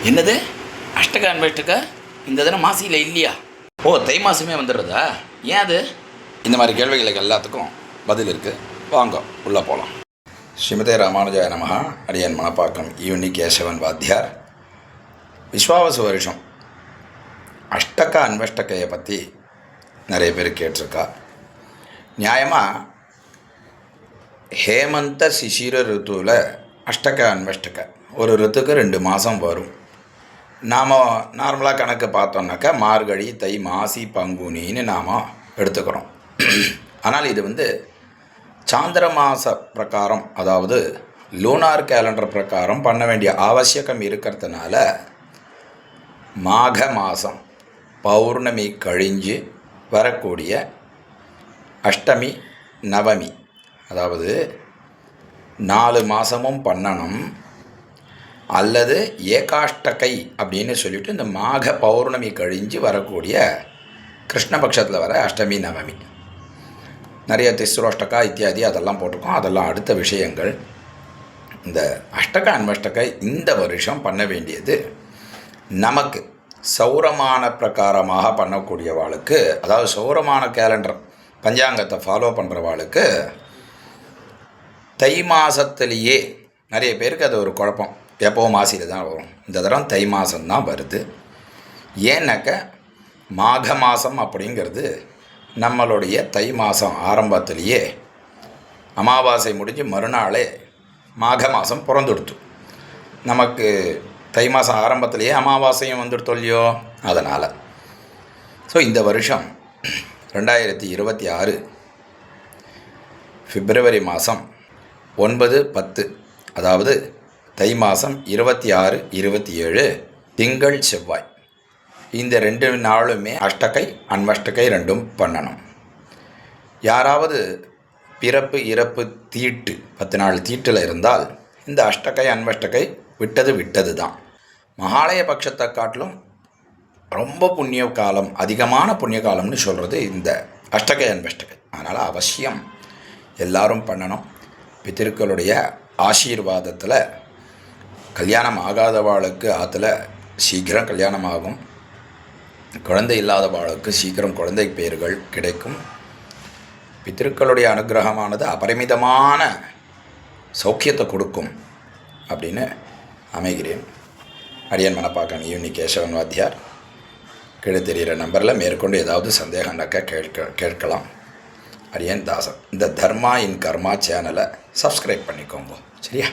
என்னது அஷ்டகா அன்வஷ்டகா இந்த தினம் மாசியில் இல்லையா? ஓ, தை மாதமே வந்துடுறதா? ஏன் அது? இந்த மாதிரி கேள்விகளுக்கு எல்லாத்துக்கும் பதில் இருக்குது. வாங்க உள்ளே போகலாம். ஸ்ரீமதே ராமானுஜாய நமஹ. அடியன் மணப்பாக்கம் ஈவனி கேசவன் வாத்தியார். விஸ்வாவசு வருஷம் அஷ்டக அன்வஷ்டகையை பற்றி நிறைய பேர் கேட்டிருக்கா. நியாயமாக ஹேமந்த சிசிர ருத்துவில் அஷ்டக அன்வஷ்டக ஒரு ருத்துக்கு 2 மாதம் வரும். நாம் நார்மலாக கணக்கு பார்த்தோம்னாக்கா மார்கழி, தை, மாசி, பங்குனின்னு நாம் எடுத்துக்கிறோம். ஆனால் இது சாந்திர மாத பிரகாரம், அதாவது லூனார் கேலண்டர் பிரகாரம் பண்ண வேண்டிய அவசியம் இருக்கிறதுனால மாக மாதம் பௌர்ணமி கழிஞ்சு வரக்கூடிய அஷ்டமி, நவமி, அதாவது 4 மாதமும் பண்ணணும். அல்லது ஏகாஷ்டகை அப்படின்னு சொல்லிவிட்டு இந்த மாக பௌர்ணமி கழிஞ்சு வரக்கூடிய கிருஷ்ணபக்ஷத்தில் வர அஷ்டமி, நவமி, நிறைய திஸ்ரோஷ்டகா இத்தியாதி அதெல்லாம் போட்டிருக்கோம். அதெல்லாம் அடுத்த விஷயங்கள். இந்த அஷ்டக அன்வஷ்டகை இந்த வருஷம் பண்ண வேண்டியது நமக்கு சௌரமான பிரகாரமாக பண்ணக்கூடியவாளுக்கு, அதாவது சௌரமான கேலண்டர் பஞ்சாங்கத்தை ஃபாலோ பண்ணுறவாளுக்கு தை மாதத்துலேயே நிறைய பேருக்கு அது ஒரு குழப்பம். எப்போவும் மாசியில் தான் வரும், இந்த தரம் தை மாதம்தான் வருது. ஏன்னாக்க மாக மாதம் அப்படிங்கிறது நம்மளுடைய தை மாதம் ஆரம்பத்திலேயே அமாவாசை முடிஞ்சு மறுநாளே மாக மாதம் பிறந்துடுத்து. நமக்கு தை மாதம் ஆரம்பத்திலேயே அமாவாசையும் வந்துடுத்தோ இல்லையோ, அதனால். ஸோ இந்த வருஷம் 2026 பிப்ரவரி மாதம் 9, 10, அதாவது தை மாதம் 26, 27 திங்கள், செவ்வாய், இந்த 2 நாளுமே அஷ்டகை அன்வஷ்டகை 2ம் பண்ணணும். யாராவது பிறப்பு இறப்பு தீட்டு 10 நாள் தீட்டில் இருந்தால் இந்த அஷ்டகை அன்வஷ்டகை விட்டது தான். மகாலய பட்சத்தை காட்டிலும் ரொம்ப புண்ணிய காலம், அதிகமான புண்ணிய காலம்னு சொல்கிறது இந்த அஷ்டகை அன்வஷ்டகை. அதனால் அவசியம் எல்லாரும் பண்ணணும். பித்திருக்களுடைய ஆசீர்வாதத்தில் கல்யாணம் ஆகாதவாளுக்கு ஆற்றுல சீக்கிரம் கல்யாணம் ஆகும். குழந்தை இல்லாதவாளுக்கு சீக்கிரம் குழந்தை பேர்கள் கிடைக்கும். பித்திருக்களுடைய அனுகிரகமானது அபரிமிதமான சௌக்கியத்தை கொடுக்கும் அப்படின்னு அமைகிறேன். அடியன் மணப்பாக்கம் ஈவனி கேசவன் வாத்தியார். கீழே தெரிகிற நம்பரில் மேற்கொண்டு ஏதாவது சந்தேகம்னாக்கா கேட்கலாம். அடியன் தாசன். இந்த தர்மா இன் கர்மா சேனலை சப்ஸ்கிரைப் பண்ணிக்கோங்க, சரியா?